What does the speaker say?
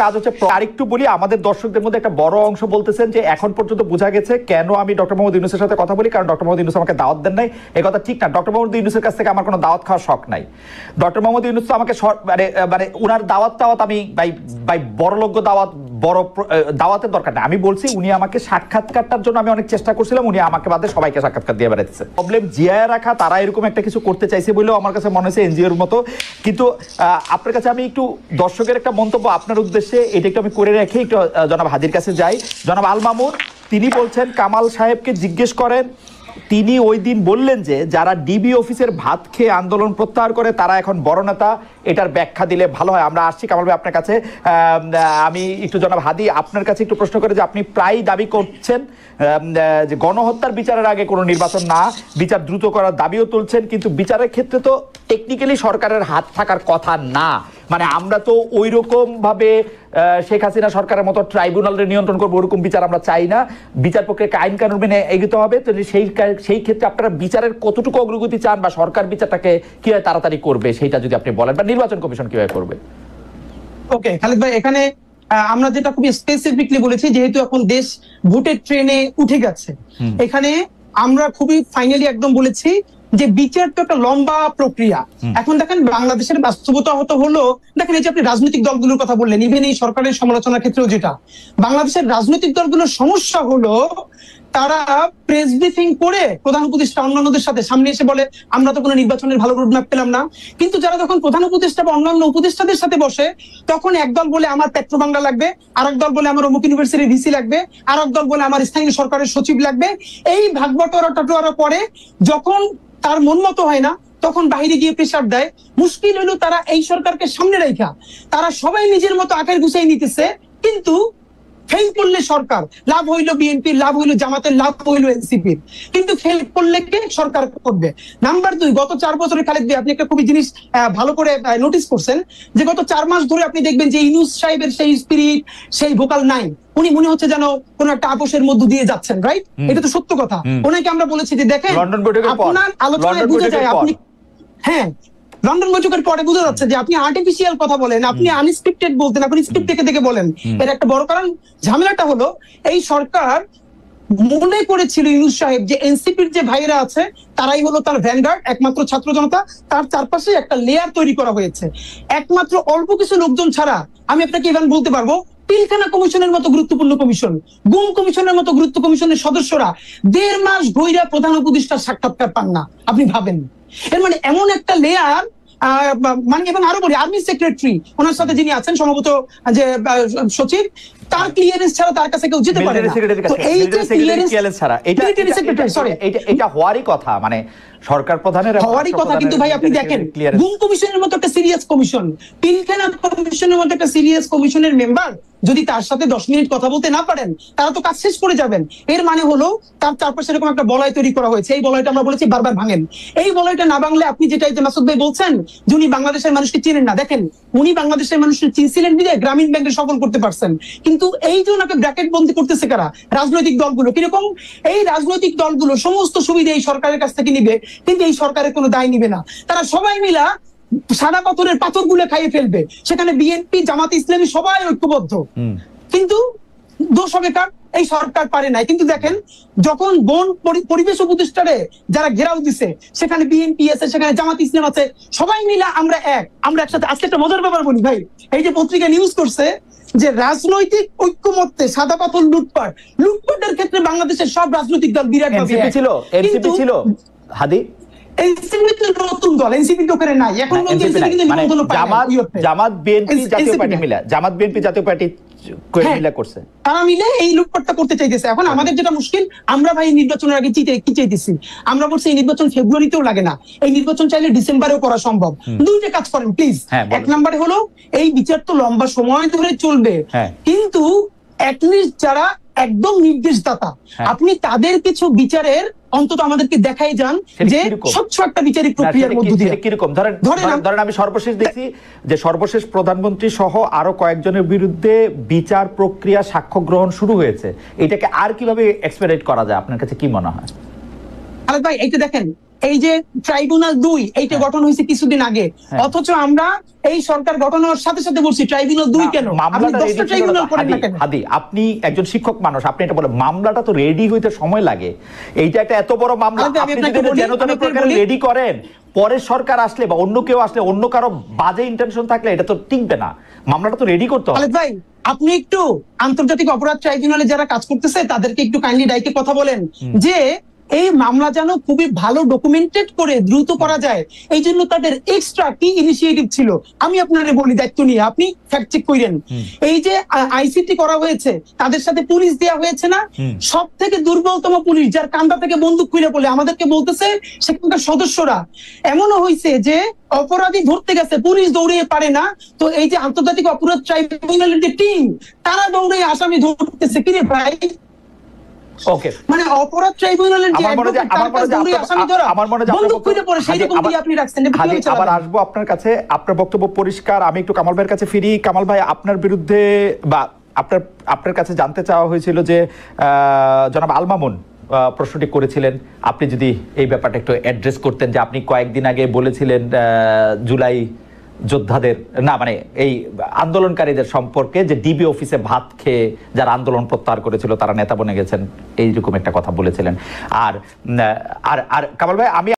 কাজ হচ্ছে আরেকটু বলি, আমাদের দর্শকদের মধ্যে একটা বড় অংশ বলতেছেন যে এখন পর্যন্ত বোঝা গেছে কেন আমি ডক্টর মোহাম্মদ ইউনূসের সাথে কথা বলি, কারণ ডক্টর মোহাম্মদ ইউনূস আমাকে দাওয়াত দেন নাই। এই কথা ঠিক না। ডক্টর মোহাম্মদ ইউনূসের কাছ থেকে আমার কোনো দাওয়াত খাওয়ার শখ নাই। ডক্টর মোহাম্মদ ইউনূস তো আমাকে মানে উনার দাওয়াত আমি ভাই বড়লোক দাওয়াত, বড় দাওয়াতের দরকার নেই। আমি বলছি উনি আমাকে সাক্ষাৎকারটার জন্য আমি অনেক চেষ্টা করছিলাম, উনি আমাকে বাদে সবাইকে সাক্ষাৎকার দিয়ে বেড়াচ্ছে। প্রবলেম জিয়ায় রাখা, তারা এরকম একটা কিছু করতে চাইছে বলেও আমার কাছে মনে হয়েছে এনজিওর মতো। কিন্তু আপনার কাছে আমি একটু দর্শকের একটা মন্তব্য আপনার উদ্দেশ্যে এটা একটু আমি করে রেখে একটু জনাব হাদির কাছে যাই। জনাব আল মামুন তিনি বলছেন কামাল সাহেবকে জিজ্ঞেস করেন, তিনি ওই দিন বললেন যে যারা ডিবি অফিসের ভাত খেয়ে আন্দোলন প্রত্যাহার করে তারা এখন বড় নেতা, এটার ব্যাখ্যা দিলে ভালো হয়। আমরা আসছি কামাল ভাই আপনার কাছে। আমি একটু জনাব হাদি আপনার কাছে একটু প্রশ্ন করে যে আপনি প্রায় দাবি করছেন যে গণহত্যার বিচারের আগে কোনো নির্বাচন না, বিচার দ্রুত করার দাবিও তুলছেন, কিন্তু বিচারের ক্ষেত্রে তো টেকনিক্যালি সরকারের হাত থাকার কথা না। মানে আমরা তো ওই রকম ভাবে শেখ হাসিনা সরকারের মতো ট্রাইব্যুনালের নিয়ন্ত্রণ করবো ওরকম বিচার আমরা চাই না। বিচার প্রক্রিয়াকে আইন কানুন মেনে এগোতে হবে। তো সেই ক্ষেত্রে আপনারা বিচারের কতটুকু অগ্রগতি চান বা সরকার বিচারটাকে কিভাবে তাড়াতাড়ি করবে সেটা যদি আপনি বলেন, বা নির্বাচন কমিশন কিভাবে করবে। ওকে খালিদ ভাই, এখানে আমরা যেটা খুবই স্পেসিফিকলি বলেছি, যেহেতু এখন দেশ ভোটের ট্রেনে উঠে গেছে, এখানে আমরা খুবই ফাইনালি একদম বলেছি যে বিচার তো একটা লম্বা প্রক্রিয়া। এখন দেখেন বাংলাদেশের বাস্তবতা হলো, দেখেন এই যে আপনি রাজনৈতিক দলগুলোর কথা বললেন, ইভেন এই সরকারের সমালোচনার ক্ষেত্রেও যেটা বাংলাদেশের রাজনৈতিক দলগুলোর সমস্যা হলো, তারা প্রেস ব্রিফিং করে প্রধান উপদেষ্টা অন্যান্যদের সাথে সামনে এসে বলে আমরা তো কোনো নির্বাচনের ভালো রোডম্যাপ পেলাম না। কিন্তু যারা যখন প্রধান উপদেষ্টা বা অন্যান্য উপদেষ্টাদের সাথে বসে, তখন একদল বলে আমার পেট্রো বাংলা লাগবে, আর দল বলে আমার অমুক ইউনিভার্সিটির ভিসি লাগবে, আর দল বলে আমার স্থানীয় সরকারের সচিব লাগবে। এই ভাগবটোয়ারা পরে যখন তার মন মতো হয় না, তখন বাইরে গিয়ে প্রেসার দেয়। মুশকিল হলো তারা এই সরকারকে সামনে রেখা তারা সবাই নিজের মতো আকার গুছাই নিতেছে, কিন্তু ফেল করলে সরকার লাভ হইলো বিএনপির, লাভ হইলো জামাতের, লাভ হইলো এনসিপির, কিন্তু ফেল করলে কে সরকার করবে। নাম্বার 2, গত 4 বছরে খালিদ ভাই আপনি একটা খুবই জিনিস ভালো করে নোটিস করছেন যে গত 4 মাস ধরে আপনি দেখবেন যে ইউনূস সাহেবের সেই স্পিরিট, সেই ভোকাল নাই। উনি মনে হচ্ছে যেন কোন একটা আপোষের মধ্য দিয়ে যাচ্ছেন, রাইট? এটা তো সত্য কথা। ওনাকে আমরা বলেছি যে দেখেন আপনার আলোচনায় বুঝে যায় আপনি, হ্যাঁ লন্ডন বৈঠকের পরে বোঝা যাচ্ছে যে আপনি আর্টিফিশিয়াল কথা বলেন, আপনি আনস্ক্রিপ্টেড বলতেন, আপনি স্ক্রিপ্ট দেখে বলেন। এর একটা বড় কারণ ঝামেলাটা হলো এই সরকার মনে করেছিল ইউনূস সাহেব যে এনসিপির যে ভাইরা আছে তারাই হলো তার ভ্যানগার্ড, একমাত্র ছাত্র জনতা, তার চারপাশে একটা লেয়ার তৈরি করা হয়েছে। একমাত্র অল্প কিছু লোকজন ছাড়া আমি আপনাকে ইভেন বলতে পারবো পিলখানা কমিশনের মতো গুরুত্বপূর্ণ কমিশন, গুম কমিশনের মতো গুরুত্ব কমিশনের সদস্যরা 1.5 মাস ধইরা প্রধান উপদেষ্টার সাক্ষাৎকার পান না। আপনি ভাবেন এর মানে এমন একটা লেয়ার, মানে এবং আরো বলি আর্মি সেক্রেটারি ওনার সাথে যিনি আছেন সম্ভবত যে সচিব, তার ক্লিয়ারেন্স ছাড়া তার কাছে কেউ যেতে পারে না। তো এই যে ক্লিয়ারেন্স ছাড়া এটা হওয়ারই কথা, মানে সরকার প্রধানের হওয়ারই কথা। কিন্তু ভাই আপনি দেখেন গুম কমিশনের মতো একটা সিরিয়াস কমিশন, পিলখানা কমিশনের মতো একটা সিরিয়াস কমিশনের মেম্বার যদি তার সাথে 10 মিনিট কথা বলতে না পারেন, তারা তো কাজ শেষ করে যাবেন। এর মানে হলো তার চারপাশে এরকম একটা বলয় তৈরি করা হয়েছে। এই বলয়টা আমরা বলেছি বারবার ভাঙেন। এই বলয়টা না ভাঙলে আপনি যেটা মাসুদ ভাই বলছেন যে উনি বাংলাদেশের মানুষকে চিনেন না, দেখেন উনি বাংলাদেশের মানুষকে চিনছিলেন বিধায় গ্রামীণ ব্যাংকে সফল করতে পারছেন। কিন্তু এই যে ওনাকে ব্র্যাকেট বন্দি করতেছে কারা? রাজনৈতিক দলগুলো। কিরকম? এই রাজনৈতিক দলগুলো সমস্ত সুবিধা এই সরকারের কাছ থেকে নিবে, কিন্তু এই সরকারের কোনো দায় নিবে না। তারা সবাই মিলা সাদা পাথরের পাথরগুলো খাইয়ে ফেলবে। সেখানে বিএনপি, জামাত ইসলামী সবাই ঐক্যবদ্ধ, কিন্তু দোষ হবে কার? এই সরকার পারে নাই। কিন্তু দেখেন যখন বন পরিবেশ উপদেষ্টারে যারা ঘেরাও দিছে, সেখানে বিএনপি আছে, সেখানে জামাত ইসলাম আছে, সবাই মিলে আমরা একসাথে। আজকে একটা মজার ব্যাপার বলি ভাই, এই যে পত্রিকা নিউজ করছে যে রাজনৈতিক ঐক্যমত্যে সাদা পাথর লুটপাটের ক্ষেত্রে বাংলাদেশের সব রাজনৈতিক দল বিরাট এনসিপি ছিল হাদি, এনসিপি তো নতুন দল, এনসিপি তো করে নাই এখন। জামাত বিএনপি জাতীয় পার্টি করছে, তারা মিলে এই লুটপাটটা করতে চাইতেছে। এখন আমাদের যেটা মুশকিল, আমরা ভাই নির্বাচনের আগে কি চাইতেছি? আমরা বলছি এই নির্বাচন ফেব্রুয়ারিতেও লাগে না, এই নির্বাচন চাইলে ডিসেম্বরেও করা সম্ভব। দুইটা কাজ করেন প্লিজ। এক নম্বরে হলো এই বিচার তো লম্বা সময় ধরে চলবে, কিন্তু অ্যাটলিস্ট যারা একদম নির্দেশদাতা, আপনি তাদের কিছু বিচারের অন্তত আমাদেরকে দেখাই যান যে স্বচ্ছ একটা বিচারিক প্রক্রিয়ার মধ্য দিয়ে। কিরকম ধরেন আমি সর্বশেষ দেখছি যে সর্বশেষ প্রধানমন্ত্রী সহ আরো কয়েকজনের বিরুদ্ধে বিচার প্রক্রিয়া, সাক্ষ্য গ্রহণ শুরু হয়েছে। এটাকে আর কিভাবে এক্সপেডিট করা যায় আপনার কাছে কি মনে হয়? আরে ভাই এইটা দেখেন, এই যে ট্রাইব্যুনাল 2 এইটা গঠন হয়েছে কিছুদিন আগে, অথচ আমরা এই সরকার গঠন হওয়ার সাথে সাথে বলছি ট্রাইব্যুনাল 2 কেন? আপনি 10টা ট্রাইব্যুনাল করেন না কেন? হাদি, আপনি একজন শিক্ষক মানুষ, আপনি এটা বলেন মামলাটা তো রেডি হইতে সময় লাগে। এইটা একটা এত বড় মামলা, আপনি যদি যেন তেন প্রকারে রেডি করেন, পরে সরকার আসলে বা অন্য কেউ আসলে, অন্য কারো বাজে ইন্টেনশন থাকলে এটা তো টিকবে না। মামলাটা তো রেডি করতে হবে। খালেদ ভাই, আপনি একটু আন্তর্জাতিক অপরাধ ট্রাইব্যুনালে যারা কাজ করতেছে তাদেরকে একটু কাইন্ডলি ডাইকে কথা বলেন যে এই মামলা যেন খুবই ভালো ডকুমেন্টেড করে দ্রুত করা যায়, এই জন্য তাদের এক্সট্রা কি ইনিশিয়েটিভ ছিল আমি আপনারে বলি, দায়িত্ব নিয়ে আপনি ফ্যাক্ট চেক করেন। এই যে আইসিটি করা হয়েছে, তাদের সাথে পুলিশ দেওয়া হয়েছে না, সব থেকে দুর্বলতম পুলিশ, যার কান্দা থেকে বন্দুক খুলে বলে আমাদেরকে বলতেছে সেখানকার সদস্যরা, এমনও হয়েছে যে অপরাধী ধরতে গেছে পুলিশ দৌড়িয়ে পারে না, তো এই যে আন্তর্জাতিক অপরাধ ট্রাইব্যুনালের যে টিম তারা দৌড়ে আসামি ধরতেছে। কিরে ভাই, ওকে, মানে অপরাধ ট্রাইব্যুনালের যে আপনি রাখছেন। আবার আসবো আপনার কাছে, আপনার বক্তব্য পরিষ্কার। আমি একটু কামাল ভাইয়ের কাছে ফিরি। কামাল ভাই, আপনার বিরুদ্ধে বা আপনার কাছে জানতে চাওয়া হয়েছিল যে জনাব আল মামুন প্রশ্নটি করেছিলেন, আপনি যদি এই ব্যাপারটা একটু অ্যাড্রেস করতেন, যে আপনি কয়েকদিন আগে বলেছিলেন জুলাই যোদ্ধাদের না, মানে এই আন্দোলনকারীদের সম্পর্কে, যে ডিবি অফিসে ভাত খেয়ে যারা আন্দোলন প্রত্যাহার করেছিল তারা নেতা বনে গেছেন, এইরকম একটা কথা বলেছিলেন। আর কামাল ভাই, আমি